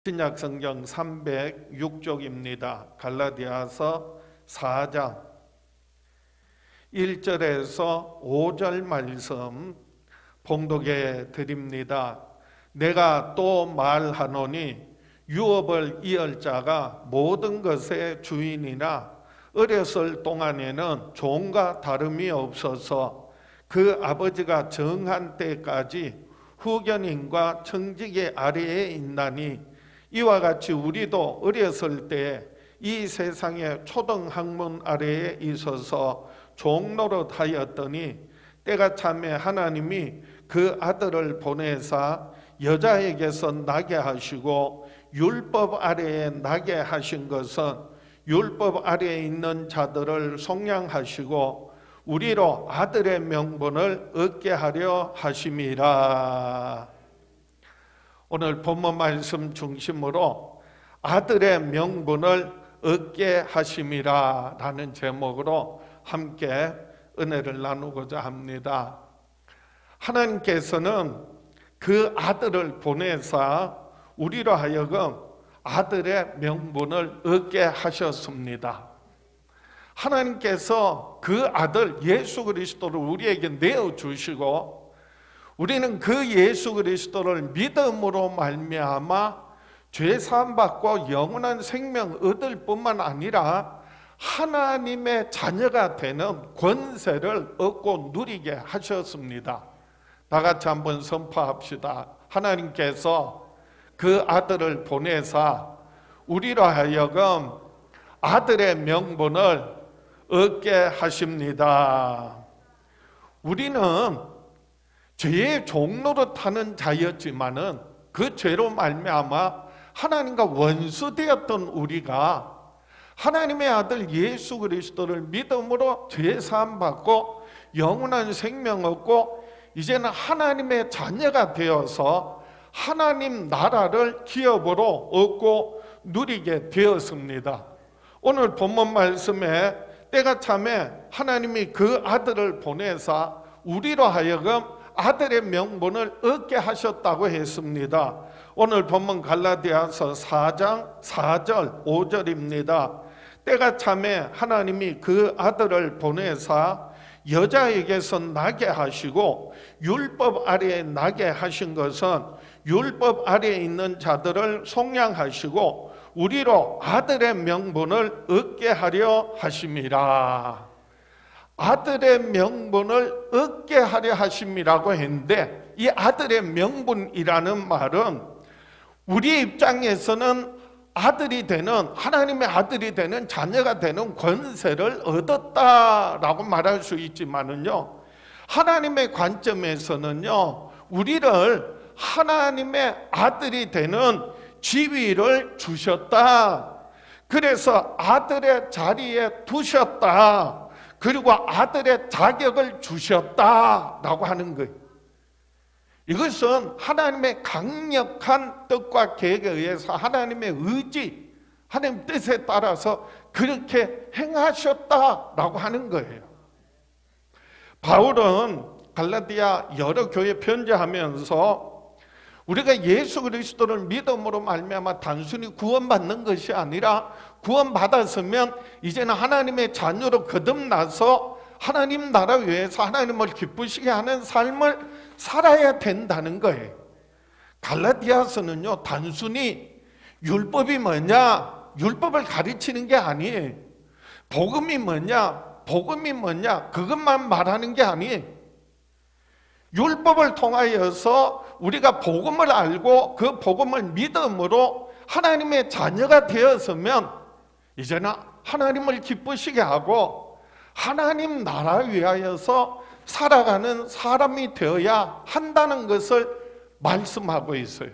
신약 성경 306쪽입니다. 갈라디아서 4장 1절에서 5절 말씀 봉독해 드립니다. 내가 또 말하노니 유업을 이을 자가 모든 것의 주인이나 어렸을 동안에는 종과 다름이 없어서 그 아버지가 정한 때까지 후견인과 청지기 아래에 있나니 이와 같이 우리도 어렸을 때 이 세상의 초등학문 아래에 있어서 종노릇 하였더니 때가 차매 하나님이 그 아들을 보내사 여자에게서 나게 하시고 율법 아래에 나게 하신 것은 율법 아래에 있는 자들을 속량하시고 우리로 아들의 명분을 얻게 하려 하심이라. 오늘 본문 말씀 중심으로 아들의 명분을 얻게 하심이라 라는 제목으로 함께 은혜를 나누고자 합니다. 하나님께서는 그 아들을 보내사 우리로 하여금 아들의 명분을 얻게 하셨습니다. 하나님께서 그 아들 예수 그리스도를 우리에게 내어주시고 우리는 그 예수 그리스도를 믿음으로 말미암아 죄사함 받고 영원한 생명 얻을 뿐만 아니라 하나님의 자녀가 되는 권세를 얻고 누리게 하셨습니다. 다 같이 한번 선포합시다. 하나님께서 그 아들을 보내사 우리로 하여금 아들의 명분을 얻게 하십니다. 우리는 죄의 종노릇하는 자였지만은 그 죄로 말미암아 하나님과 원수되었던 우리가 하나님의 아들 예수 그리스도를 믿음으로 죄사함 받고 영원한 생명 얻고 이제는 하나님의 자녀가 되어서 하나님 나라를 기업으로 얻고 누리게 되었습니다. 오늘 본문 말씀에 때가 차매 하나님이 그 아들을 보내사 우리로 하여금 아들의 명분을 얻게 하셨다고 했습니다. 오늘 본문 갈라디아서 4장 4절 5절입니다. 때가 차매 하나님이 그 아들을 보내사 여자에게서 나게 하시고 율법 아래에 나게 하신 것은 율법 아래에 있는 자들을 속량하시고 우리로 아들의 명분을 얻게 하려 하심이라. 아들의 명분을 얻게 하려 하심이라고 했는데 이 아들의 명분이라는 말은 우리 입장에서는 아들이 되는 하나님의 아들이 되는 자녀가 되는 권세를 얻었다라고 말할 수 있지만은요 하나님의 관점에서는요 우리를 하나님의 아들이 되는 지위를 주셨다. 그래서 아들의 자리에 두셨다. 그리고 아들의 자격을 주셨다라고 하는 거예요. 이것은 하나님의 강력한 뜻과 계획에 의해서 하나님의 의지, 하나님 뜻에 따라서 그렇게 행하셨다라고 하는 거예요. 바울은 갈라디아 여러 교회 편지하면서 우리가 예수 그리스도를 믿음으로 말미암아 단순히 구원받는 것이 아니라 구원받았으면 이제는 하나님의 자녀로 거듭나서 하나님 나라 위해서 하나님을 기쁘시게 하는 삶을 살아야 된다는 거예요. 갈라디아서는요 단순히 율법이 뭐냐 율법을 가르치는 게 아니에요. 복음이 뭐냐 복음이 뭐냐 그것만 말하는 게 아니에요. 율법을 통하여서 우리가 복음을 알고 그 복음을 믿음으로 하나님의 자녀가 되었으면 이제는 하나님을 기쁘시게 하고 하나님 나라 위하여서 살아가는 사람이 되어야 한다는 것을 말씀하고 있어요.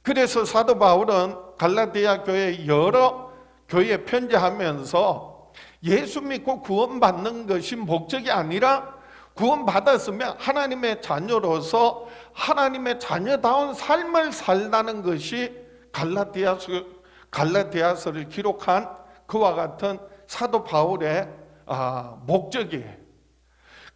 그래서 사도 바울은 갈라디아 교회 여러 교회에 편지하면서 예수 믿고 구원받는 것이 목적이 아니라 구원받았으면 하나님의 자녀로서 하나님의 자녀다운 삶을 살라는 것이 갈라디아서를 기록한 그와 같은 사도 바울의 목적이에요.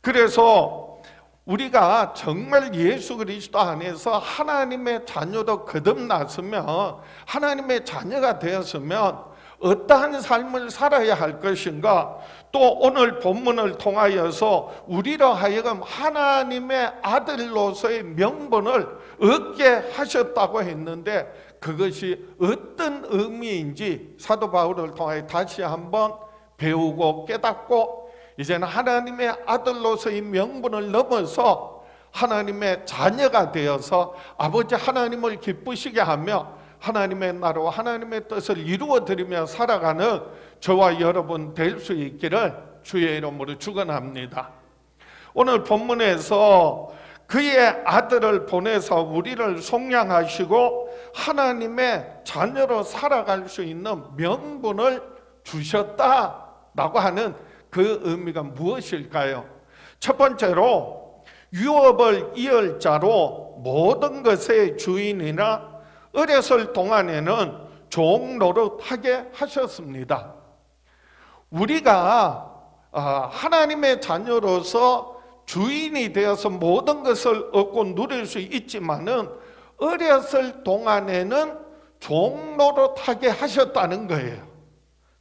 그래서 우리가 정말 예수 그리스도 안에서 하나님의 자녀로 거듭났으면, 하나님의 자녀가 되었으면 어떠한 삶을 살아야 할 것인가? 또 오늘 본문을 통하여서 우리로 하여금 하나님의 아들로서의 명분을 얻게 하셨다고 했는데, 그것이 어떤 의미인지 사도 바울을 통해 다시 한번 배우고 깨닫고, 이제는 하나님의 아들로서의 명분을 넘어서 하나님의 자녀가 되어서 아버지 하나님을 기쁘시게 하며 하나님의 나라와 하나님의 뜻을 이루어드리며 살아가는 저와 여러분 될 수 있기를 주의 이름으로 축원합니다. 오늘 본문에서 그의 아들을 보내서 우리를 속량하시고 하나님의 자녀로 살아갈 수 있는 명분을 주셨다라고 하는 그 의미가 무엇일까요? 첫 번째로 유업을 이을 자로 모든 것의 주인이나 어렸을 동안에는 종 노릇하게 하셨습니다. 우리가 하나님의 자녀로서 주인이 되어서 모든 것을 얻고 누릴 수 있지만은 어렸을 동안에는 종 노릇하게 하셨다는 거예요.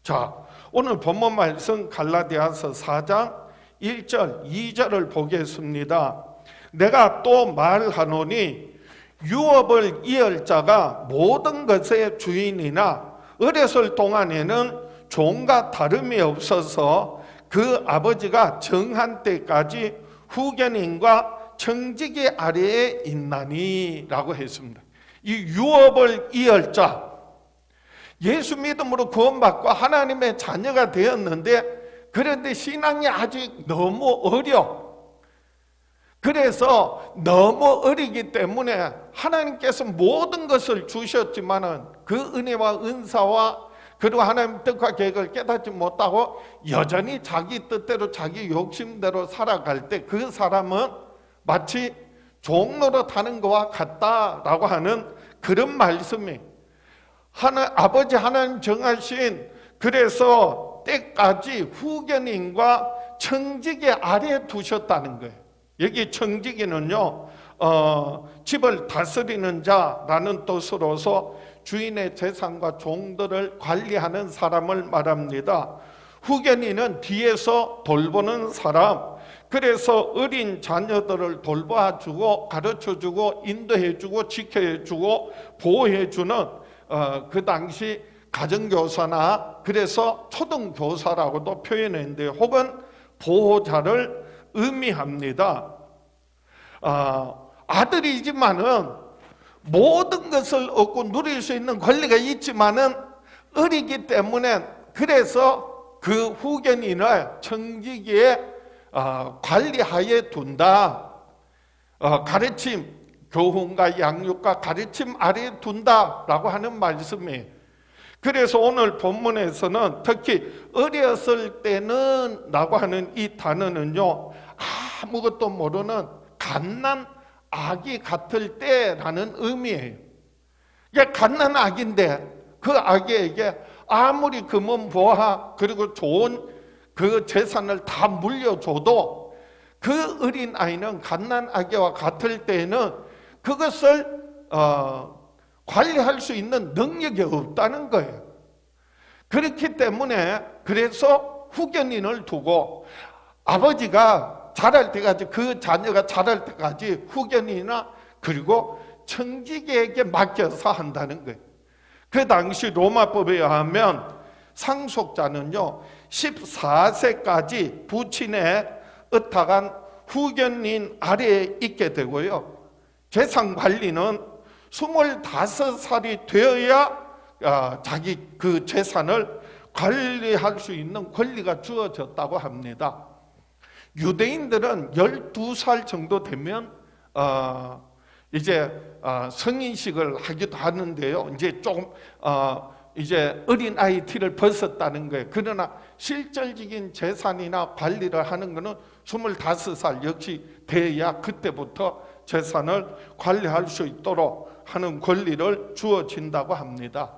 자, 오늘 본문 말씀 갈라디아서 4장 1절 2절을 보겠습니다. 내가 또 말하노니 유업을 이을 자가 모든 것의 주인이나 어렸을 동안에는 종과 다름이 없어서 그 아버지가 정한 때까지 후견인과 청지기 아래에 있나니 라고 했습니다. 이 유업을 이을 자, 예수 믿음으로 구원받고 하나님의 자녀가 되었는데 그런데 신앙이 아직 너무 어려. 그래서 너무 어리기 때문에 하나님께서 모든 것을 주셨지만은 그 은혜와 은사와 그리고 하나님 뜻과 계획을 깨닫지 못하고 여전히 자기 뜻대로 자기 욕심대로 살아갈 때 그 사람은 마치 종노릇하는 것과 같다라고 하는 그런 말씀이 아버지 하나님 정하신, 그래서 때까지 후견인과 청지기 아래에 두셨다는 거예요. 여기 청지기는요, 집을 다스리는 자라는 뜻으로서 주인의 재산과 종들을 관리하는 사람을 말합니다. 후견인은 뒤에서 돌보는 사람, 그래서 어린 자녀들을 돌봐주고 가르쳐주고 인도해주고 지켜주고 보호해주는 그 당시 가정교사나 그래서 초등교사라고도 표현했는데 혹은 보호자를 의미합니다. 아들이지만은 모든 것을 얻고 누릴 수 있는 권리가 있지만은 어리기 때문에 그래서 그 후견인을 청지기에 관리하에 둔다. 가르침, 교훈과 양육과 가르침 아래에 둔다라고 하는 말씀이에요. 그래서 오늘 본문에서는 특히 어렸을 때는 라고 하는 이 단어는요, 아무것도 모르는 갓난 아기 같을 때라는 의미예요. 이게 갓난 아기인데 그 아기에게 아무리 금은 보화 그리고 좋은 그 재산을 다 물려줘도 그 어린 아이는 갓난 아기와 같을 때에는 그것을 관리할 수 있는 능력이 없다는 거예요. 그렇기 때문에 그래서 후견인을 두고 아버지가 자랄 때까지, 그 자녀가 자랄 때까지 후견이나 그리고 청지기에게 맡겨서 한다는 거예요. 그 당시 로마법에 의하면 상속자는요 14세까지 부친의 의탁한 후견인 아래에 있게 되고요, 재산 관리는 25살이 되어야 자기 그 재산을 관리할 수 있는 권리가 주어졌다고 합니다. 유대인들은 12살 정도 되면 이제 성인식을 하기도 하는데요. 이제 조금 이제 어린 아이 티를 벗었다는 거예요. 그러나 실질적인 재산이나 관리를 하는 것은 25살 역시 돼야 그때부터 재산을 관리할 수 있도록 하는 권리를 주어진다고 합니다.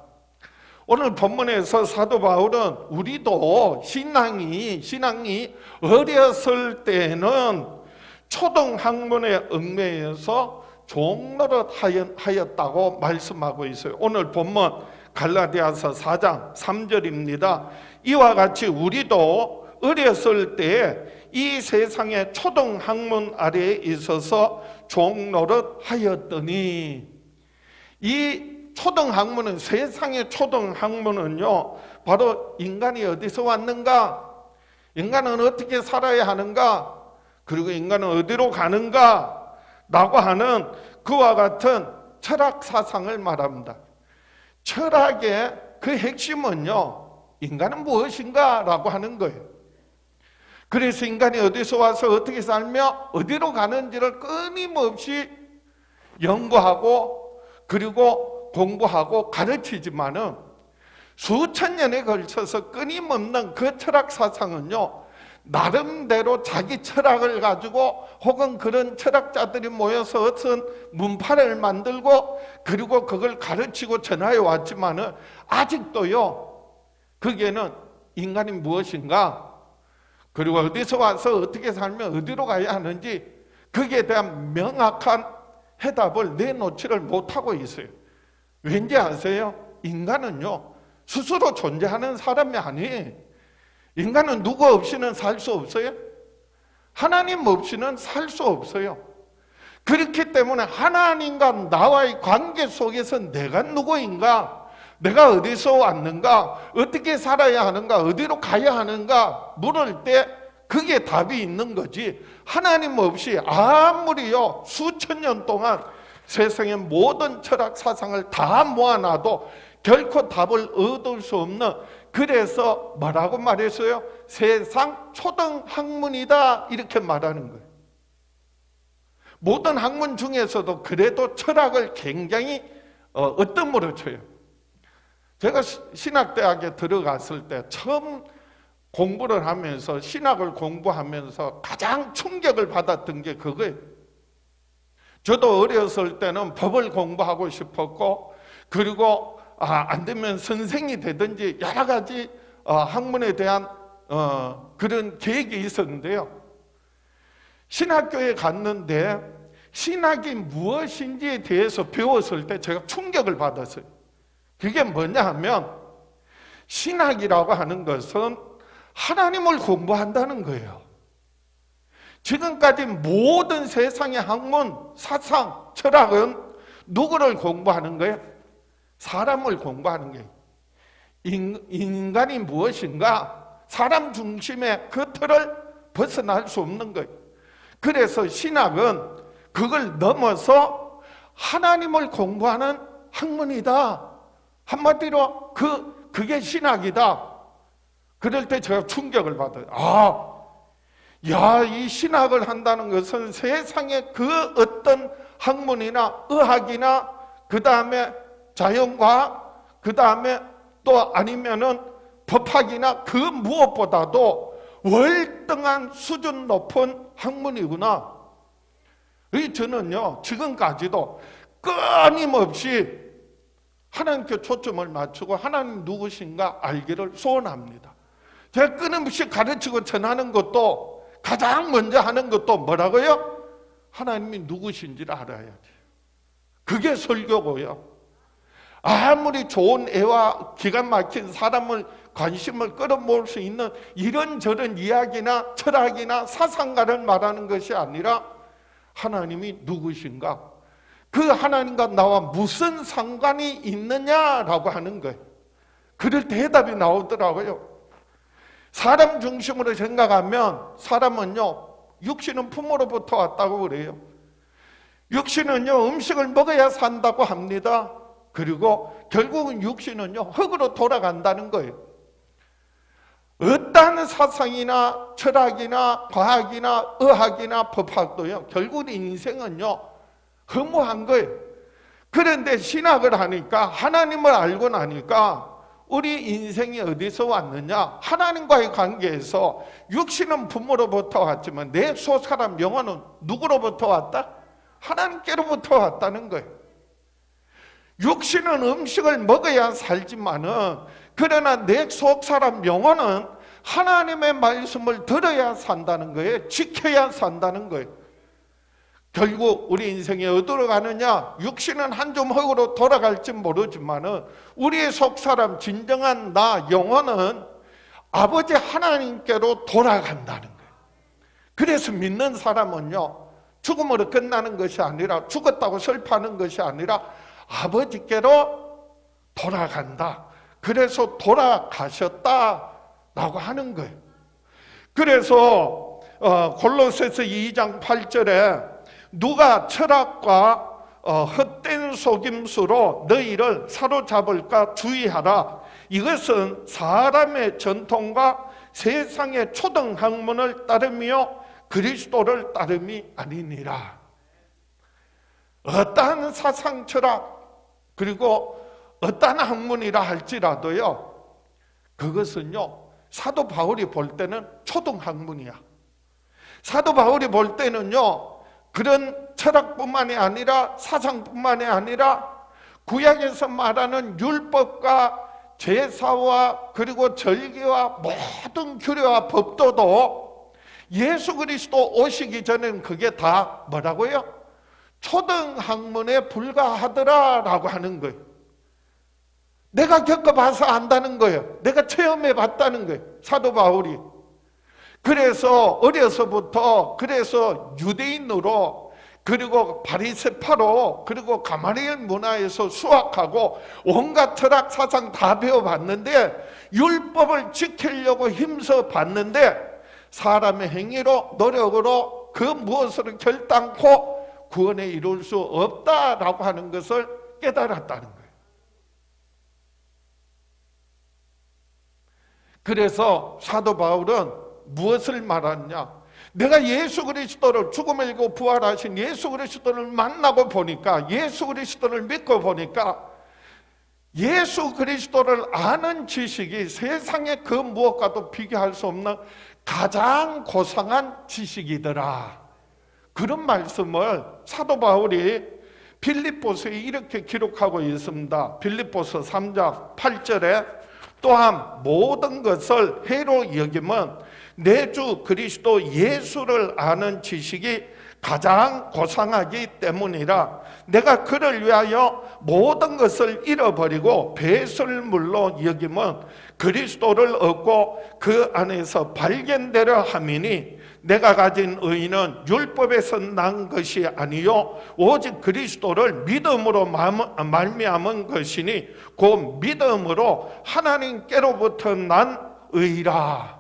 오늘 본문에서 사도 바울은 우리도 신앙이 어렸을 때는 초등학문의 얽매여서 종노릇 하였다고 말씀하고 있어요. 오늘 본문 갈라디아서 4장 3절입니다. 이와 같이 우리도 어렸을 때 이 세상의 초등학문 아래에 있어서 종노릇 하였더니, 이 초등학문은, 세상의 초등학문은요 바로 인간이 어디서 왔는가, 인간은 어떻게 살아야 하는가, 그리고 인간은 어디로 가는가 라고 하는 그와 같은 철학 사상을 말합니다. 철학의 그 핵심은요, 인간은 무엇인가 라고 하는 거예요. 그래서 인간이 어디서 와서 어떻게 살며 어디로 가는지를 끊임없이 연구하고 그리고 공부하고 가르치지만은 수천 년에 걸쳐서 끊임없는 그 철학 사상은요, 나름대로 자기 철학을 가지고 혹은 그런 철학자들이 모여서 어떤 문파를 만들고 그리고 그걸 가르치고 전하여 왔지만은 아직도요, 거기에는 인간이 무엇인가, 그리고 어디서 와서 어떻게 살면 어디로 가야 하는지 거기에 대한 명확한 해답을 내놓지를 못하고 있어요. 왠지 아세요? 인간은요 스스로 존재하는 사람이 아니에요. 인간은 누구 없이는 살 수 없어요. 하나님 없이는 살 수 없어요. 그렇기 때문에 하나님과 나와의 관계 속에서 내가 누구인가, 내가 어디서 왔는가, 어떻게 살아야 하는가, 어디로 가야 하는가 물을 때 그게 답이 있는 거지, 하나님 없이 아무리요 수천 년 동안 세상의 모든 철학 사상을 다 모아놔도 결코 답을 얻을 수 없는, 그래서 뭐라고 말했어요? 세상 초등학문이다 이렇게 말하는 거예요. 모든 학문 중에서도 그래도 철학을 굉장히 어떤 쳐요. 제가 신학대학에 들어갔을 때 처음 공부를 하면서, 신학을 공부하면서 가장 충격을 받았던 게 그거예요. 저도 어렸을 때는 법을 공부하고 싶었고, 그리고 안 되면 선생이 되든지 여러 가지 학문에 대한 그런 계획이 있었는데요. 신학교에 갔는데 신학이 무엇인지에 대해서 배웠을 때 제가 충격을 받았어요. 그게 뭐냐 하면, 신학이라고 하는 것은 하나님을 공부한다는 거예요. 지금까지 모든 세상의 학문, 사상, 철학은 누구를 공부하는 거예요? 사람을 공부하는 거예요. 인간이 무엇인가, 사람 중심의 그 틀을 벗어날 수 없는 거예요. 그래서 신학은 그걸 넘어서 하나님을 공부하는 학문이다. 한마디로 그게 신학이다. 그럴 때 제가 충격을 받아요. 이 신학을 한다는 것은 세상의 그 어떤 학문이나 의학이나 그 다음에 자연과학, 그 다음에 또 아니면은 법학이나 그 무엇보다도 월등한 수준 높은 학문이구나. 저는요 지금까지도 끊임없이 하나님께 초점을 맞추고 하나님 누구신가 알기를 소원합니다. 제가 끊임없이 가르치고 전하는 것도 가장 먼저 하는 것도 뭐라고요? 하나님이 누구신지를 알아야지. 그게 설교고요. 아무리 좋은 애와 기가 막힌 사람을 관심을 끌어모을 수 있는 이런저런 이야기나 철학이나 사상가를 말하는 것이 아니라 하나님이 누구신가, 그 하나님과 나와 무슨 상관이 있느냐라고 하는 거예요. 그럴 때 대답이 나오더라고요. 사람 중심으로 생각하면 사람은요 육신은 품으로부터 왔다고 그래요. 육신은요 음식을 먹어야 산다고 합니다. 그리고 결국은 육신은요 흙으로 돌아간다는 거예요. 어떠한 사상이나 철학이나 과학이나 의학이나 법학도요 결국은 인생은요 허무한 거예요. 그런데 신학을 하니까, 하나님을 알고 나니까 우리 인생이 어디서 왔느냐, 하나님과의 관계에서 육신은 부모로부터 왔지만 내 속사람 영혼은 누구로부터 왔다? 하나님께로부터 왔다는 거예요. 육신은 음식을 먹어야 살지만은, 그러나 내 속사람 영혼은 하나님의 말씀을 들어야 산다는 거예요. 지켜야 산다는 거예요. 결국 우리 인생에 어디로 가느냐? 육신은 한 줌 흙으로 돌아갈지 모르지만은 우리의 속사람 진정한 나 영혼은 아버지 하나님께로 돌아간다는 거예요. 그래서 믿는 사람은요, 죽음으로 끝나는 것이 아니라, 죽었다고 슬퍼하는 것이 아니라 아버지께로 돌아간다. 그래서 돌아가셨다라고 하는 거예요. 그래서 골로새서 2장 8절에 누가 철학과 헛된 속임수로 너희를 사로잡을까 주의하라. 이것은 사람의 전통과 세상의 초등학문을 따르며 그리스도를 따름이 아니니라. 어떠한 사상 철학 그리고 어떠한 학문이라 할지라도요, 그것은요 사도 바울이 볼 때는 초등학문이야. 사도 바울이 볼 때는요, 그런 철학뿐만이 아니라 사상뿐만이 아니라 구약에서 말하는 율법과 제사와 그리고 절기와 모든 규례와 법도도 예수 그리스도 오시기 전에는 그게 다 뭐라고요? 초등학문에 불과하더라라고 하는 거예요. 내가 겪어봐서 안다는 거예요. 내가 체험해봤다는 거예요, 사도 바울이. 그래서 어려서부터 그래서 유대인으로, 그리고 바리새파로, 그리고 가마리엘 문화에서 수학하고 온갖 철학 사상 다 배워봤는데 율법을 지키려고 힘써 봤는데 사람의 행위로 노력으로 그 무엇으로 결단코 구원에 이룰 수 없다라고 하는 것을 깨달았다는 거예요. 그래서 사도 바울은 무엇을 말하냐? 내가 예수 그리스도를, 죽음을 이기고 부활하신 예수 그리스도를 만나고 보니까, 예수 그리스도를 믿고 보니까 예수 그리스도를 아는 지식이 세상의 그 무엇과도 비교할 수 없는 가장 고상한 지식이더라. 그런 말씀을 사도 바울이 빌립보서에 이렇게 기록하고 있습니다. 빌립보서 3장 8절에 또한 모든 것을 해로 여기면 내 주 그리스도 예수를 아는 지식이 가장 고상하기 때문이라. 내가 그를 위하여 모든 것을 잃어버리고 배설물로 여기면 그리스도를 얻고 그 안에서 발견되려 함이니 내가 가진 의는 율법에서 난 것이 아니요 오직 그리스도를 믿음으로 말미암은 것이니 그 믿음으로 하나님께로부터 난 의라.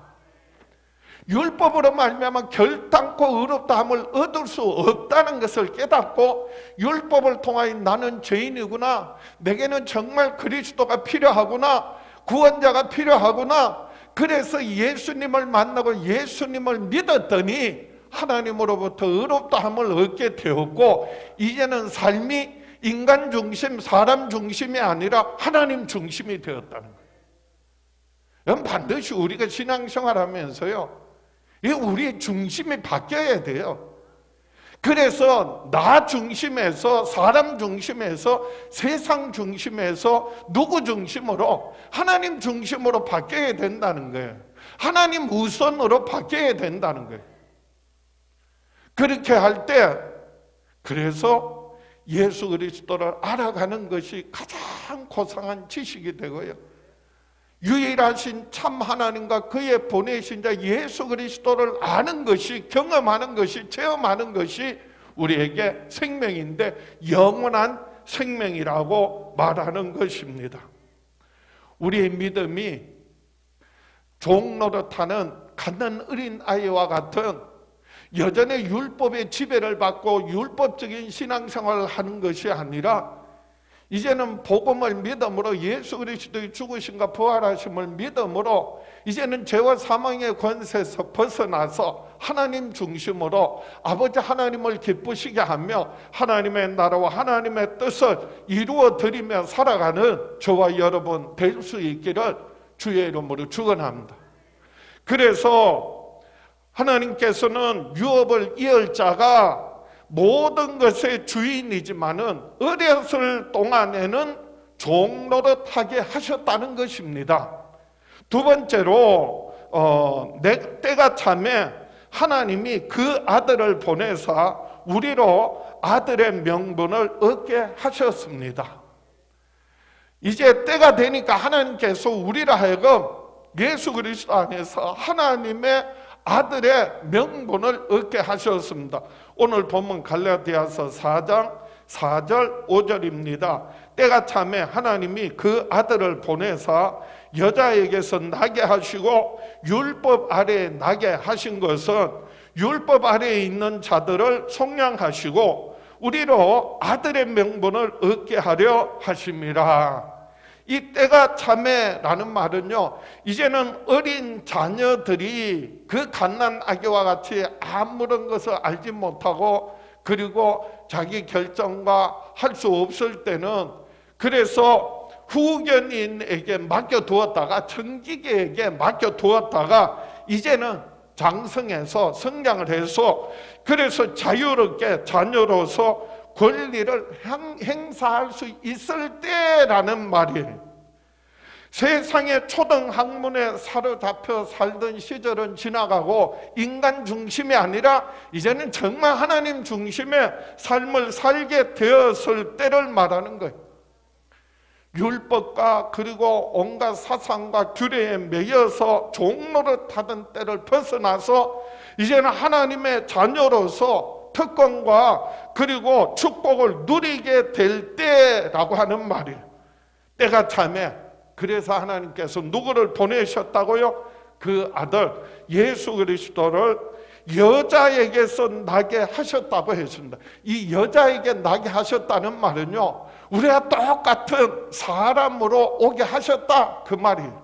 율법으로 말미암아 결단코 의롭다함을 얻을 수 없다는 것을 깨닫고 율법을 통하여 나는 죄인이구나, 내게는 정말 그리스도가 필요하구나, 구원자가 필요하구나, 그래서 예수님을 만나고 예수님을 믿었더니 하나님으로부터 의롭다함을 얻게 되었고 이제는 삶이 인간 중심, 사람 중심이 아니라 하나님 중심이 되었다는 거예요. 이건 반드시 우리가 신앙생활하면서요, 이 우리의 중심이 바뀌어야 돼요. 그래서 나 중심에서, 사람 중심에서, 세상 중심에서 누구 중심으로? 하나님 중심으로 바뀌어야 된다는 거예요. 하나님 우선으로 바뀌어야 된다는 거예요. 그렇게 할 때, 그래서 예수 그리스도를 알아가는 것이 가장 고상한 지식이 되고요, 유일하신 참 하나님과 그의 보내신 자 예수 그리스도를 아는 것이, 경험하는 것이, 체험하는 것이 우리에게 생명인데 영원한 생명이라고 말하는 것입니다. 우리의 믿음이 종노릇하는 갓난 어린 아이와 같은 여전히 율법의 지배를 받고 율법적인 신앙생활을 하는 것이 아니라 이제는 복음을 믿음으로, 예수 그리스도의 죽으심과 부활하심을 믿음으로 이제는 죄와 사망의 권세에서 벗어나서 하나님 중심으로 아버지 하나님을 기쁘시게 하며 하나님의 나라와 하나님의 뜻을 이루어 드리며 살아가는 저와 여러분 될 수 있기를 주의 이름으로 축원합니다. 그래서 하나님께서는 유업을 이을 자가 모든 것의 주인이지만은 어렸을 동안에는 종노릇하게 하셨다는 것입니다. 두 번째로 때가 참에 하나님이 그 아들을 보내사 우리로 아들의 명분을 얻게 하셨습니다. 이제 때가 되니까 하나님께서 우리라 하여금 예수 그리스도 안에서 하나님의 아들의 명분을 얻게 하셨습니다. 오늘 본문 갈라디아서 4장 4절 5절입니다. 때가 참에 하나님이 그 아들을 보내사 여자에게서 나게 하시고 율법 아래에 나게 하신 것은 율법 아래에 있는 자들을 속량하시고 우리로 아들의 명분을 얻게 하려 하심이라. 이 때가 참에라는 말은요, 이제는 어린 자녀들이 그 갓난 아기와 같이 아무런 것을 알지 못하고 그리고 자기 결정과 할 수 없을 때는 그래서 후견인에게 맡겨두었다가 청지기에게 맡겨두었다가 이제는 장성해서 성장을 해서 그래서 자유롭게 자녀로서 권리를 행사할 수 있을 때라는 말이에요. 세상의 초등학문에 사로잡혀 살던 시절은 지나가고 인간 중심이 아니라 이제는 정말 하나님 중심의 삶을 살게 되었을 때를 말하는 거예요. 율법과 그리고 온갖 사상과 규례에 매여서 종노릇하던 때를 벗어나서 이제는 하나님의 자녀로서 특권과 그리고 축복을 누리게 될 때라고 하는 말이에요. 때가 참에 그래서 하나님께서 누구를 보내셨다고요? 그 아들 예수 그리스도를 여자에게서 나게 하셨다고 했습니다. 이 여자에게 나게 하셨다는 말은요, 우리가 똑같은 사람으로 오게 하셨다 그 말이에요.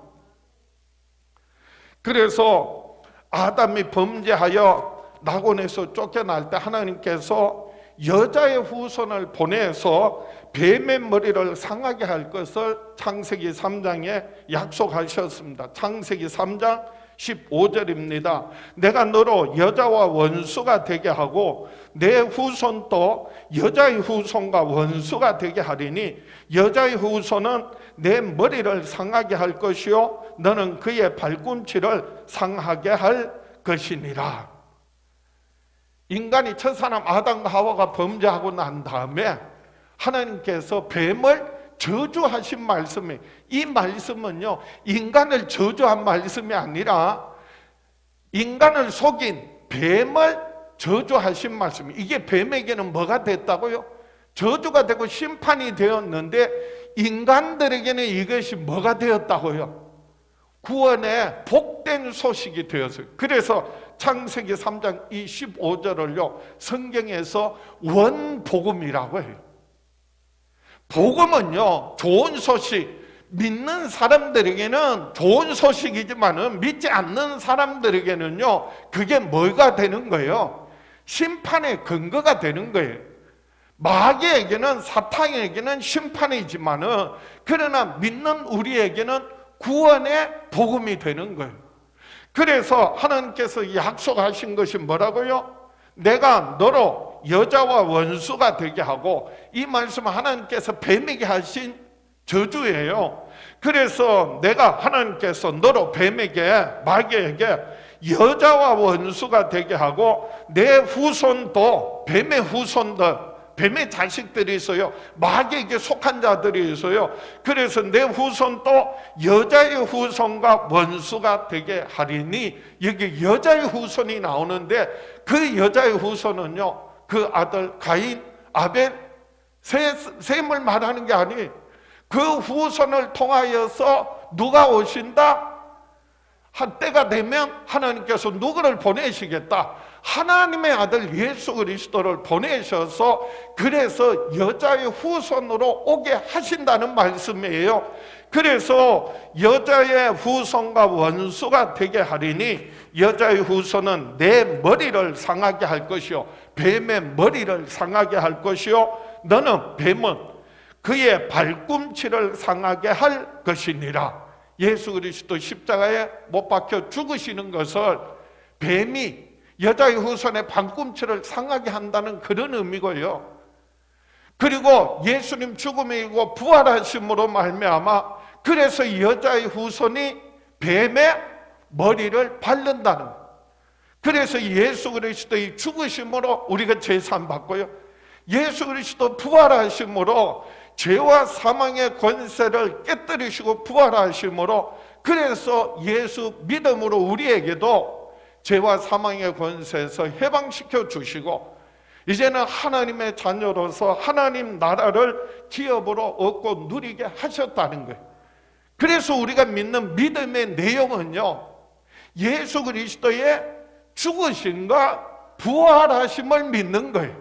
그래서 아담이 범죄하여 낙원에서 쫓겨날 때 하나님께서 여자의 후손을 보내서 뱀의 머리를 상하게 할 것을 창세기 3장에 약속하셨습니다. 창세기 3장 15절입니다. 내가 너로 여자와 원수가 되게 하고 내 후손도 여자의 후손과 원수가 되게 하리니 여자의 후손은 내 머리를 상하게 할 것이요 너는 그의 발꿈치를 상하게 할 것이니라. 인간이 첫사람 아담과 하와가 범죄하고 난 다음에 하나님께서 뱀을 저주하신 말씀이, 이 말씀은요 인간을 저주한 말씀이 아니라 인간을 속인 뱀을 저주하신 말씀. 이게 뱀에게는 뭐가 됐다고요? 저주가 되고 심판이 되었는데 인간들에게는 이것이 뭐가 되었다고요? 구원의 복된 소식이 되었어요. 그래서 창세기 3장 15절을요 성경에서 원복음이라고 해요. 복음은요 좋은 소식, 믿는 사람들에게는 좋은 소식이지만은 믿지 않는 사람들에게는요 그게 뭐가 되는 거예요? 심판의 근거가 되는 거예요. 마귀에게는, 사탄에게는 심판이지만은 그러나 믿는 우리에게는 구원의 복음이 되는 거예요. 그래서 하나님께서 약속하신 것이 뭐라고요? 내가 너로 여자와 원수가 되게 하고, 이 말씀은 하나님께서 뱀에게 하신 저주예요. 그래서 내가 하나님께서 너로 뱀에게, 마귀에게 여자와 원수가 되게 하고 내 후손도, 뱀의 후손들, 뱀의 자식들이 있어요. 마귀에게 속한 자들이 있어요. 그래서 내 후손도 여자의 후손과 원수가 되게 하리니, 여기 여자의 후손이 나오는데 그 여자의 후손은요 그 아들 가인, 아벨, 셈을 말하는 게 아니에요. 그 후손을 통하여서 누가 오신다? 한 때가 되면 하나님께서 누구를 보내시겠다? 하나님의 아들 예수 그리스도를 보내셔서 그래서 여자의 후손으로 오게 하신다는 말씀이에요. 그래서 여자의 후손과 원수가 되게 하리니 여자의 후손은 내 머리를 상하게 할 것이요 뱀의 머리를 상하게 할 것이요 너는 뱀은 그의 발꿈치를 상하게 할 것이니라. 예수 그리스도 십자가에 못 박혀 죽으시는 것을 뱀이 여자의 후손의 발꿈치를 상하게 한다는 그런 의미고요. 그리고 예수님 죽음에 이고 부활하심으로 말미암아 그래서 여자의 후손이 뱀의 머리를 밟는다는, 그래서 예수 그리스도의 죽으심으로 우리가 제사함 받고요, 예수 그리스도 부활하심으로 죄와 사망의 권세를 깨뜨리시고 부활하심으로, 그래서 예수 믿음으로 우리에게도 죄와 사망의 권세에서 해방시켜 주시고 이제는 하나님의 자녀로서 하나님 나라를 기업으로 얻고 누리게 하셨다는 거예요. 그래서 우리가 믿는 믿음의 내용은요, 예수 그리스도의 죽으심과 부활하심을 믿는 거예요.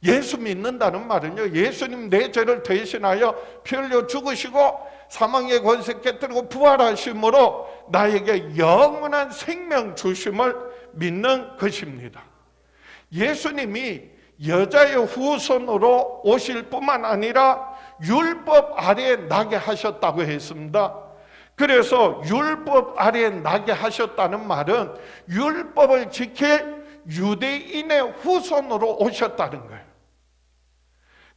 예수 믿는다는 말은요, 예수님 내 죄를 대신하여 피 흘려 죽으시고 사망의 권세 깨뜨리고 부활하심으로 나에게 영원한 생명 주심을 믿는 것입니다. 예수님이 여자의 후손으로 오실 뿐만 아니라 율법 아래에 나게 하셨다고 했습니다. 그래서 율법 아래에 나게 하셨다는 말은 율법을 지킬 유대인의 후손으로 오셨다는 거예요.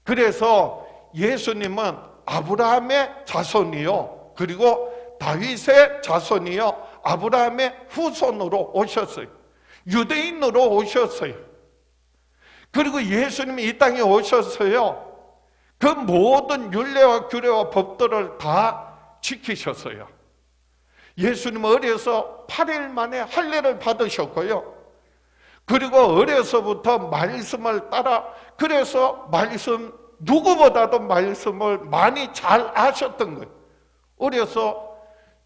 그래서 예수님은 아브라함의 자손이요, 그리고 다윗의 자손이요, 아브라함의 후손으로 오셨어요. 유대인으로 오셨어요. 그리고 예수님이 이 땅에 오셨어요. 그 모든 율례와 규례와 법들을 다 지키셨어요. 예수님은 어려서 8일 만에 할례를 받으셨고요, 그리고 어려서부터 말씀을 따라, 그래서 누구보다도 말씀을 많이 잘 아셨던 거예요. 어려서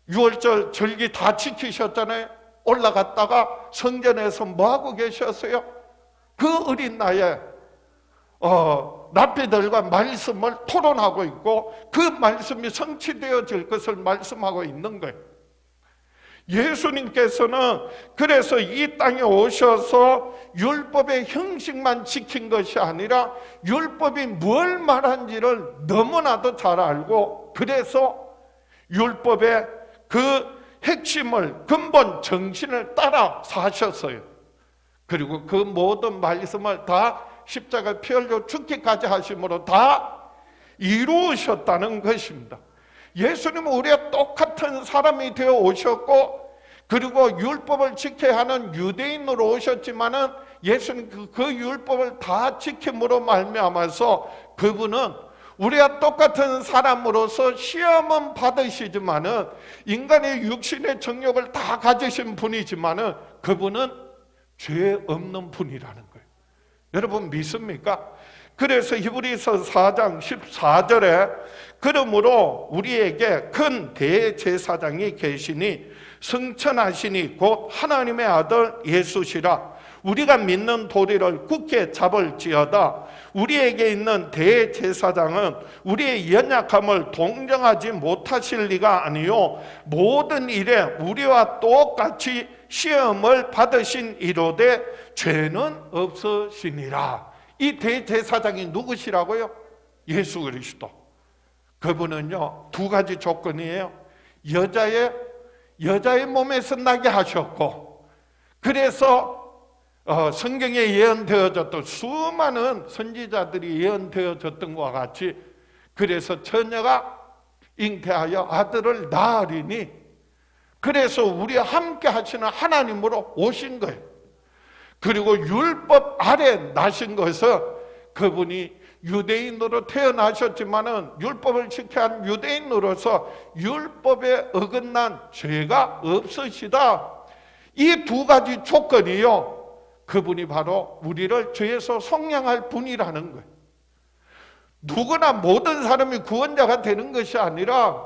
유월절 절기 다 지키셨잖아요. 올라갔다가 성전에서 뭐하고 계셨어요? 그 어린 나이에 랍비들과 말씀을 토론하고 있고 그 말씀이 성취되어질 것을 말씀하고 있는 거예요. 예수님께서는 그래서 이 땅에 오셔서 율법의 형식만 지킨 것이 아니라 율법이 뭘 말한지를 너무나도 잘 알고, 그래서 율법의 그 핵심을, 근본 정신을 따라 사셨어요. 그리고 그 모든 말씀을 다 십자가에 피 흘려 죽기까지 하심으로 다 이루셨다는 것입니다. 예수님은 우리와 똑같은 사람이 되어 오셨고, 그리고 율법을 지켜야 하는 유대인으로 오셨지만은 예수님 그 율법을 다 지킴으로 말미암아서 그분은 우리와 똑같은 사람으로서 시험은 받으시지만은, 인간의 육신의 정욕을 다 가지신 분이지만은 그분은 죄 없는 분이라는 거예요. 여러분 믿습니까? 그래서 히브리서 4장 14절에 그러므로 우리에게 큰 대제사장이 계시니 승천하시니 곧 하나님의 아들 예수시라. 우리가 믿는 도리를 굳게 잡을지어다. 우리에게 있는 대제사장은 우리의 연약함을 동정하지 못하실 리가 아니요 모든 일에 우리와 똑같이 시험을 받으신 이로되 죄는 없으시니라. 이 대제사장이 누구시라고요? 예수 그리스도. 그분은요 두 가지 조건이에요. 여자의 몸에서 나게 하셨고, 그래서 성경에 예언되어졌던 수많은 선지자들이 예언되어졌던 것과 같이, 그래서 처녀가 잉태하여 아들을 낳으리니, 그래서 우리와 함께 하시는 하나님으로 오신 거예요. 그리고 율법 아래 나신 것은 그분이 유대인으로 태어나셨지만은 율법을 지켜야 한 유대인으로서 율법에 어긋난 죄가 없으시다. 이 두 가지 조건이요, 그분이 바로 우리를 죄에서 속량할 분이라는 거예요. 누구나 모든 사람이 구원자가 되는 것이 아니라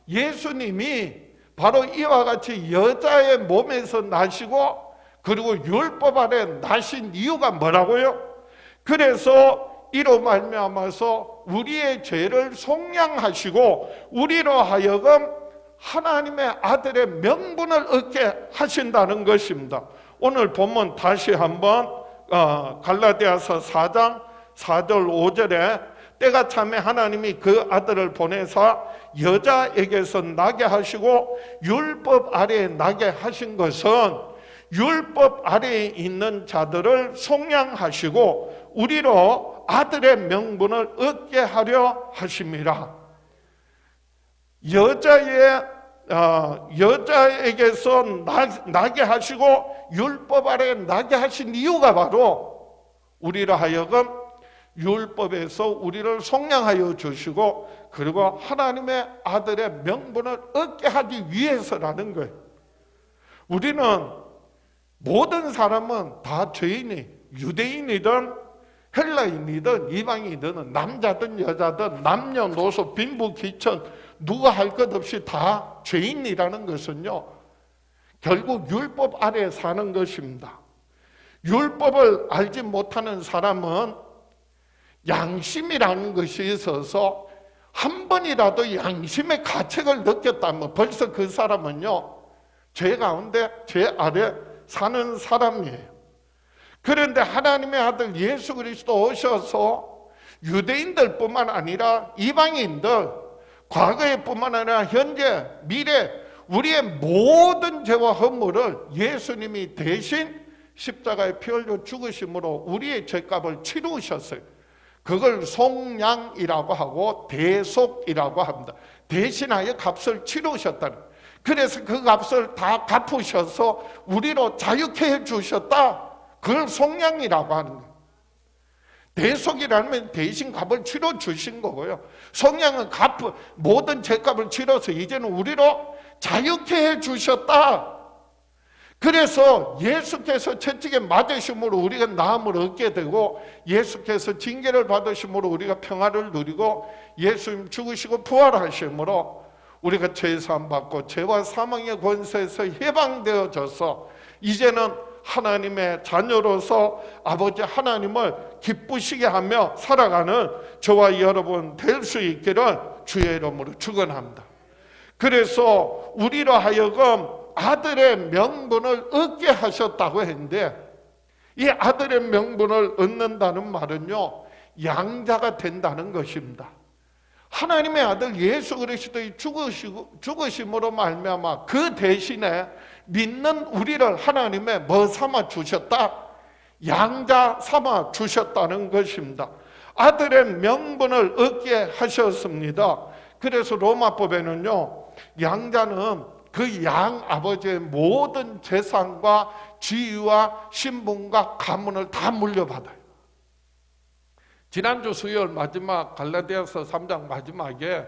예수님이 바로 이와 같이 여자의 몸에서 나시고 그리고 율법 아래 나신 이유가 뭐라고요? 그래서 이로 말미암아서 우리의 죄를 속량하시고 우리로 하여금 하나님의 아들의 명분을 얻게 하신다는 것입니다. 오늘 본문 다시 한번 갈라디아서 4장 4절 5절에 때가 참에 하나님이 그 아들을 보내사 여자에게서 나게 하시고 율법 아래에 나게 하신 것은 율법 아래에 있는 자들을 속량하시고 우리로 아들의 명분을 얻게 하려 하심이라. 여자의 여자에게서 나게 하시고 율법 아래 나게 하신 이유가 바로 우리로 하여금 율법에서 우리를 속량하여 주시고 그리고 하나님의 아들의 명분을 얻게 하기 위해서라는 거예요. 우리는 모든 사람은 다 죄인이, 유대인이든 헬라인이든 이방인이든 남자든 여자든 남녀노소 빈부귀천 누가 할 것 없이 다 죄인이라는 것은요, 결국 율법 아래 사는 것입니다. 율법을 알지 못하는 사람은 양심이라는 것이 있어서 한 번이라도 양심의 가책을 느꼈다면 벌써 그 사람은요, 죄 가운데 죄 아래 사는 사람이에요. 그런데 하나님의 아들 예수 그리스도 오셔서 유대인들뿐만 아니라 이방인들, 과거에뿐만 아니라 현재, 미래 우리의 모든 죄와 허물을 예수님이 대신 십자가에 피 흘려 죽으심으로 우리의 죄값을 치루셨어요. 그걸 속량이라고 하고 대속이라고 합니다. 대신하여 값을 치루셨다는 거예요. 그래서 그 값을 다 갚으셔서 우리로 자유케 해주셨다. 그걸 속량이라고 하는 거예요. 대속이라면 대신 값을 치러 주신 거고요. 속량은 모든 죄값을 치러서 이제는 우리로 자유케 해주셨다. 그래서 예수께서 채찍에 맞으심으로 우리가 나음을 얻게 되고 예수께서 징계를 받으심으로 우리가 평화를 누리고 예수님 죽으시고 부활하심으로 우리가 죄사함 받고 죄와 사망의 권세에서 해방되어져서 이제는 하나님의 자녀로서 아버지 하나님을 기쁘시게 하며 살아가는 저와 여러분 될 수 있기를 주의 이름으로 축원합니다. 그래서 우리로 하여금 아들의 명분을 얻게 하셨다고 했는데 이 아들의 명분을 얻는다는 말은요, 양자가 된다는 것입니다. 하나님의 아들 예수 그리스도의 죽으심으로 말미암아 그 대신에 믿는 우리를 하나님의 뭐 삼아 주셨다? 양자 삼아 주셨다는 것입니다. 아들의 명분을 얻게 하셨습니다. 그래서 로마법에는요, 양자는 그 양 아버지의 모든 재산과 지위와 신분과 가문을 다 물려받아요. 지난주 수요일 마지막 갈라디아서 3장 마지막에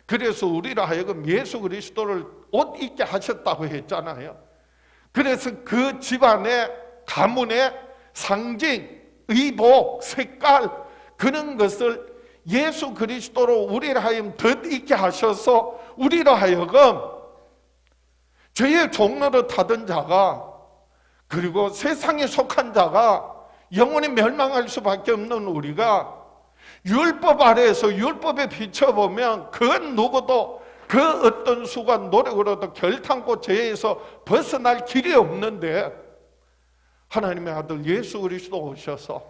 그래서 우리로 하여금 예수 그리스도를 옷 입게 하셨다고 했잖아요. 그래서 그 집안의 가문의 상징, 의복, 색깔 그런 것을 예수 그리스도로 우리로 하여금 덧입게 하셔서 우리로 하여금 죄의 종로를 타던 자가 그리고 세상에 속한 자가 영원히 멸망할 수밖에 없는 우리가 율법 아래에서 율법에 비춰보면 그 누구도 그 어떤 수가 노력으로도 결탄코 죄에서 벗어날 길이 없는데 하나님의 아들 예수 그리스도 오셔서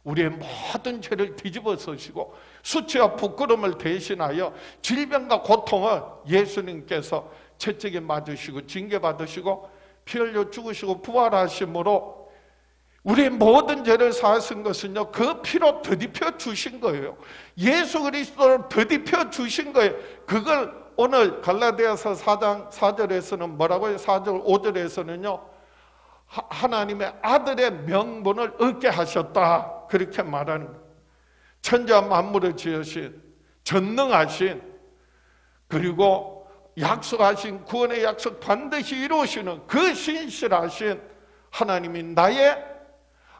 우리의 모든 죄를 뒤집어 쓰시고 수치와 부끄러움을 대신하여 질병과 고통을 예수님께서 채찍에 맞으시고 징계받으시고 피 흘려 죽으시고 부활하심으로 우리의 모든 죄를 사하신 것은요, 그 피로 더입혀 주신 거예요. 예수 그리스도를 더입혀 주신 거예요. 그걸 오늘 갈라디아서 4장 4절에서는 뭐라고 해요? 4절 5절에서는요, 하나님의 아들의 명분을 얻게 하셨다, 그렇게 말하는 거예요. 천지와 만물을 지으신 전능하신 그리고 약속하신 구원의 약속 반드시 이루시는 그 신실하신 하나님이 나의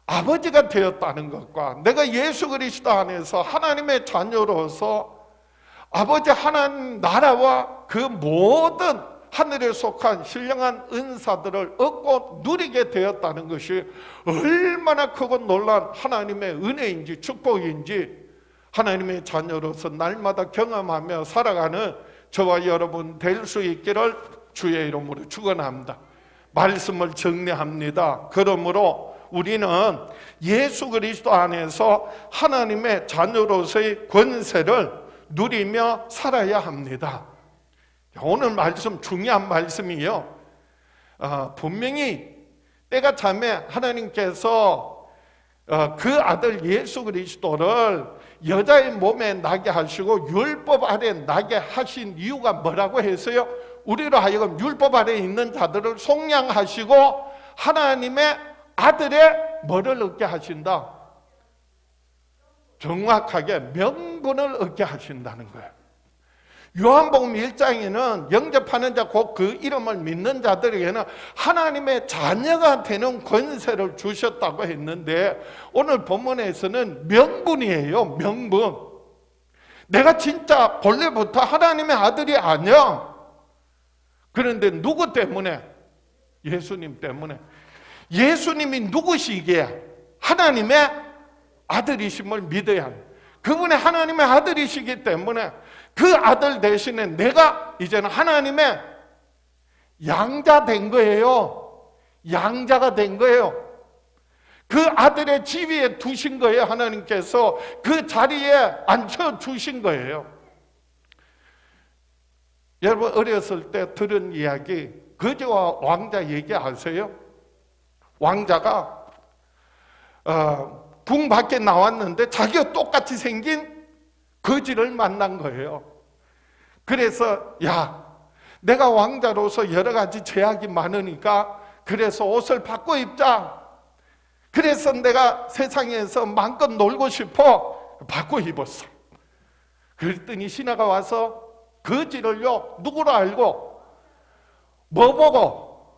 아버지가 되었다는 것과 내가 예수 그리스도 안에서 하나님의 자녀로서 아버지 하나님 나라와 그 모든 하늘에 속한 신령한 은사들을 얻고 누리게 되었다는 것이 얼마나 크고 놀란 하나님의 은혜인지 축복인지 하나님의 자녀로서 날마다 경험하며 살아가는 저와 여러분 될 수 있기를 주의 이름으로 축원합니다. 말씀을 정리합니다. 그러므로 우리는 예수 그리스도 안에서 하나님의 자녀로서의 권세를 누리며 살아야 합니다. 오늘 말씀 중요한 말씀이요. 분명히 때가 차면 하나님께서 그 아들 예수 그리스도를 여자의 몸에 나게 하시고 율법 아래 나게 하신 이유가 뭐라고 해서요? 우리로 하여금 율법 아래에 있는 자들을 속량하시고 하나님의 아들의 뭐를 얻게 하신다? 정확하게 명분을 얻게 하신다는 거예요. 요한복음 1장에는 영접하는 자 곧 그 이름을 믿는 자들에게는 하나님의 자녀가 되는 권세를 주셨다고 했는데 오늘 본문에서는 명분이에요. 명분. 내가 진짜 본래부터 하나님의 아들이 아니야. 그런데 누구 때문에? 예수님 때문에. 예수님이 누구시기에? 하나님의 아들이심을 믿어야 해요. 그분이 하나님의 아들이시기 때문에 그 아들 대신에 내가 이제는 하나님의 양자 된 거예요. 양자가 된 거예요. 그 아들의 지위에 두신 거예요. 하나님께서 그 자리에 앉혀주신 거예요. 여러분 어렸을 때 들은 이야기, 거지와 왕자 얘기 아세요? 왕자가 궁 밖에 나왔는데 자기가 똑같이 생긴 거지를 만난 거예요. 그래서 야, 내가 왕자로서 여러 가지 제약이 많으니까 그래서 옷을 바꿔 입자. 그래서 내가 세상에서 마음껏 놀고 싶어. 바꿔 입었어. 그랬더니 신하가 와서 거지를요 누구로 알고? 뭐 보고?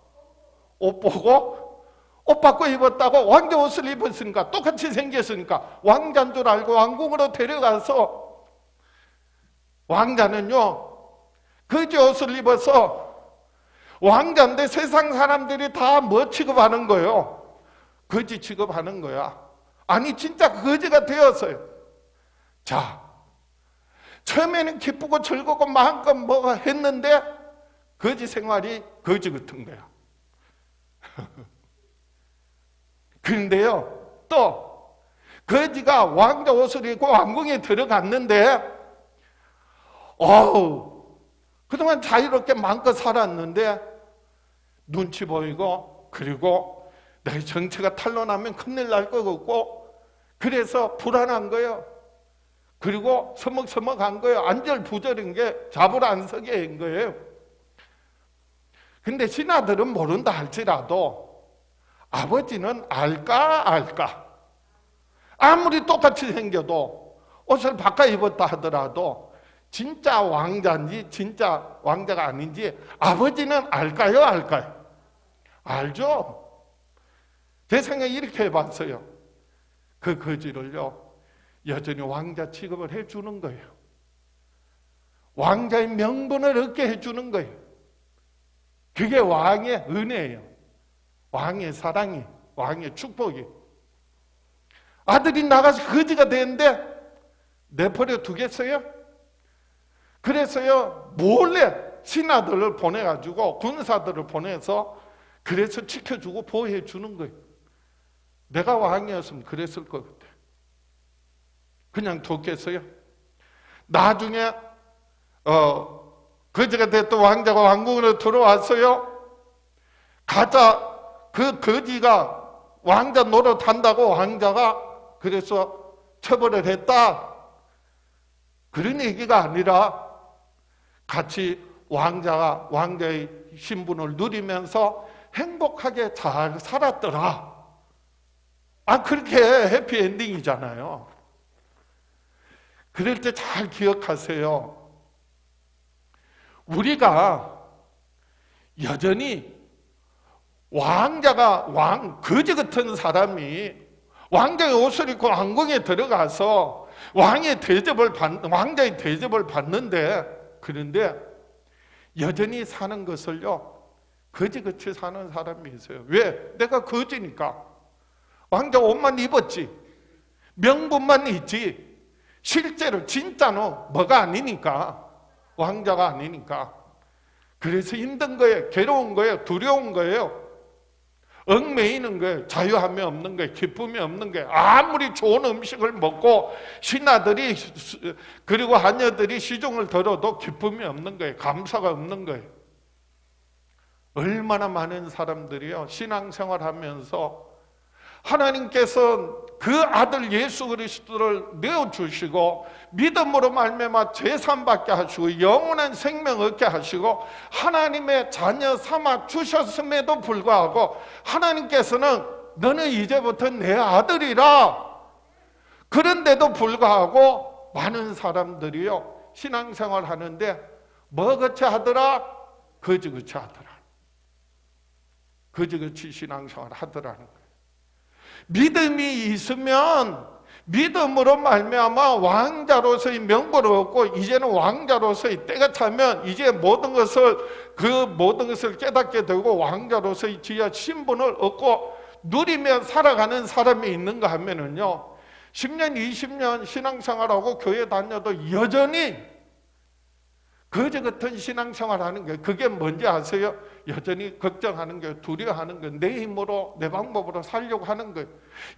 옷 보고? 옷 바꿔 입었다고? 왕자 옷을 입었으니까 똑같이 생겼으니까 왕자인 줄 알고 왕궁으로 데려가서 왕자는요 거지 옷을 입어서 왕자인데 세상 사람들이 다 뭐 취급하는 거예요? 거지 취급하는 거야. 아니 진짜 거지가 되었어요. 자, 처음에는 기쁘고 즐겁고 마음껏 뭐가 했는데 거지 생활이 거지 같은 거야. 그런데요 또 거지가 왕자 옷을 입고 왕궁에 들어갔는데 그동안 자유롭게 마음껏 살았는데 눈치 보이고 그리고 내 정체가 탄로나면 큰일 날 것 같고 그래서 불안한 거예요. 그리고 서먹서먹한 거예요. 안절부절인 게 잡으러 안 서게 한 거예요. 근데 신하들은 모른다 할지라도 아버지는 알까? 아무리 똑같이 생겨도 옷을 바꿔 입었다 하더라도 진짜 왕자인지 진짜 왕자가 아닌지 아버지는 알까요? 알죠? 제 생각에 이렇게 해봤어요. 그 거지를요 여전히 왕자 취급을 해주는 거예요. 왕자의 명분을 얻게 해주는 거예요. 그게 왕의 은혜예요. 왕의 사랑이, 왕의 축복이. 아들이 나가서 거지가 되는데 내버려 두겠어요? 그래서요 몰래 신하들을 보내가지고 군사들을 보내서 그래서 지켜주고 보호해 주는 거예요. 내가 왕이었으면 그랬을 것 같아요. 그냥 뒀겠어요? 나중에 거지가 됐던 왕자가 왕궁으로 들어왔어요. 가짜 그 거지가 왕자 노릇한다고 왕자가 그래서 처벌을 했다. 그런 얘기가 아니라 같이 왕자가 왕자의 신분을 누리면서 행복하게 잘 살았더라. 그렇게 해피엔딩이잖아요. 그럴 때 잘 기억하세요. 우리가 여전히 왕자가 거지 같은 사람이 왕자의 옷을 입고 왕궁에 들어가서 왕자의 대접을 받는데 그런데 여전히 사는 것을요 거지같이 사는 사람이 있어요. 왜? 내가 거지니까. 왕자 옷만 입었지. 명분만 있지. 실제로 진짜로 뭐가 아니니까. 왕자가 아니니까. 그래서 힘든 거예요. 괴로운 거예요. 두려운 거예요. 얽매이는 거예요. 자유함이 없는 거예요. 기쁨이 없는 거예요. 아무리 좋은 음식을 먹고 신하들이 그리고 하녀들이 시중을 들어도 기쁨이 없는 거예요. 감사가 없는 거예요. 얼마나 많은 사람들이요 신앙생활하면서 하나님께서 그 아들 예수 그리스도를 내어주시고 믿음으로 말미암아 죄사함받게 하시고 영원한 생명 얻게 하시고 하나님의 자녀 삼아 주셨음에도 불구하고 하나님께서는 너는 이제부터 내 아들이라, 그런데도 불구하고 많은 사람들이요 신앙생활 하는데 뭐같이 하더라? 거지같이 하더라. 거지같이 신앙생활 하더라는 거예요. 믿음이 있으면 믿음으로 말미암아 왕자로서의 명분을 얻고 이제는 왕자로서의 때가 차면 이제 모든 것을 깨닫게 되고 왕자로서의 지혜와 신분을 얻고 누리며 살아가는 사람이 있는가 하면은요 10년 20년 신앙생활하고 교회 다녀도 여전히 거지 같은 신앙생활 하는 거예요. 그게 뭔지 아세요? 여전히 걱정하는 거예요. 두려워하는 거예요. 내 힘으로 내 방법으로 살려고 하는 거예요.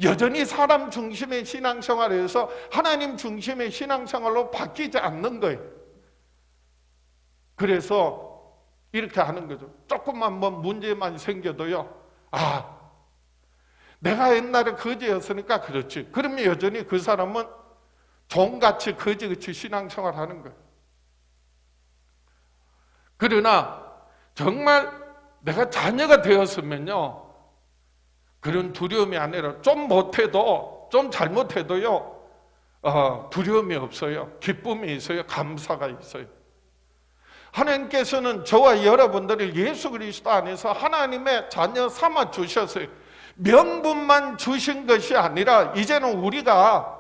여전히 사람 중심의 신앙생활에서 하나님 중심의 신앙생활로 바뀌지 않는 거예요. 그래서 이렇게 하는 거죠. 조금만 뭐 문제만 생겨도요, 내가 옛날에 거지였으니까 그렇지. 그러면 여전히 그 사람은 종같이 거지같이 신앙생활 하는 거예요. 그러나 정말 내가 자녀가 되었으면요 그런 두려움이 아니라 좀 못해도 좀 잘못해도요 두려움이 없어요. 기쁨이 있어요. 감사가 있어요. 하나님께서는 저와 여러분들을 예수 그리스도 안에서 하나님의 자녀 삼아 주셨어요. 명분만 주신 것이 아니라 이제는 우리가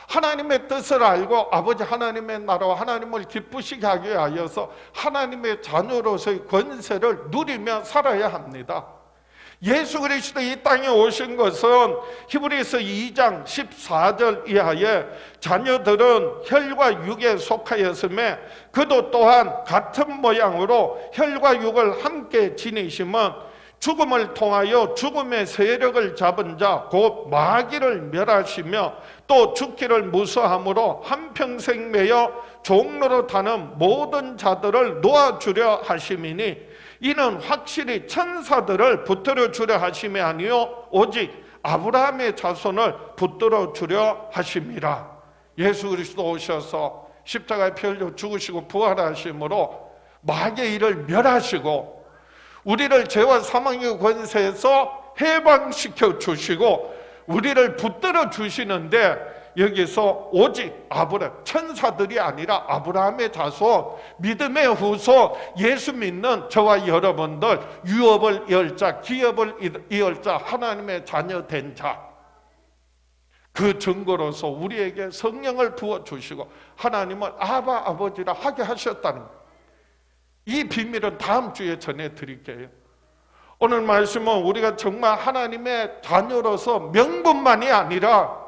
하나님의 뜻을 알고 아버지 하나님의 나라와 하나님을 기쁘시게 하기 위하여서 하나님의 자녀로서의 권세를 누리며 살아야 합니다. 예수 그리스도 이 땅에 오신 것은 히브리서 2장 14절 이하에 자녀들은 혈과 육에 속하였음에 그도 또한 같은 모양으로 혈과 육을 함께 지니심은 죽음을 통하여 죽음의 세력을 잡은 자 곧 마귀를 멸하시며 또 죽기를 무서함으로 한평생 매여 종로로 타는 모든 자들을 놓아주려 하심이니 이는 확실히 천사들을 붙들어 주려 하심이 아니요 오직 아브라함의 자손을 붙들어 주려 하심이라. 예수 그리스도 오셔서 십자가에 피 흘려 죽으시고 부활하심으로 마귀의 일을 멸하시고 우리를 죄와 사망의 권세에서 해방시켜 주시고 우리를 붙들어 주시는데 여기서 오직 아브라함, 천사들이 아니라 아브라함의 자손, 믿음의 후손, 예수 믿는 저와 여러분들, 유업을 이을 자, 기업을 이을 자, 하나님의 자녀 된 자, 그 증거로서 우리에게 성령을 부어주시고 하나님을 아바 아버지라 하게 하셨다는 거예요. 이 비밀은 다음 주에 전해드릴게요. 오늘 말씀은 우리가 정말 하나님의 자녀로서 명분만이 아니라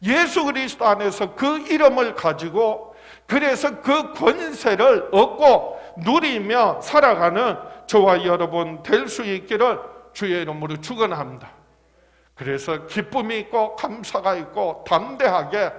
예수 그리스도 안에서 그 이름을 가지고 그래서 그 권세를 얻고 누리며 살아가는 저와 여러분 될 수 있기를 주의 이름으로 축원합니다. 그래서 기쁨이 있고 감사가 있고 담대하게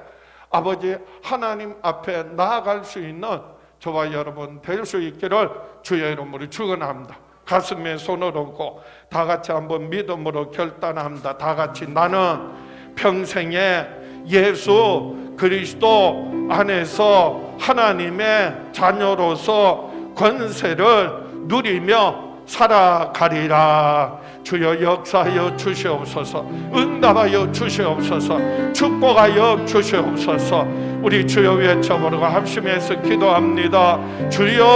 아버지 하나님 앞에 나아갈 수 있는 저와 여러분 될 수 있기를 주의 이름으로 축원합니다. 가슴에 손을 얹고 다 같이 한번 믿음으로 결단합니다. 다 같이 나는 평생에 예수 그리스도 안에서 하나님의 자녀로서 권세를 누리며 살아가리라. 주여 역사하여 주시옵소서. 응답하여 주시옵소서. 축복하여 주시옵소서. 우리 주여 외쳐보려고 합심해서 기도합니다. 주여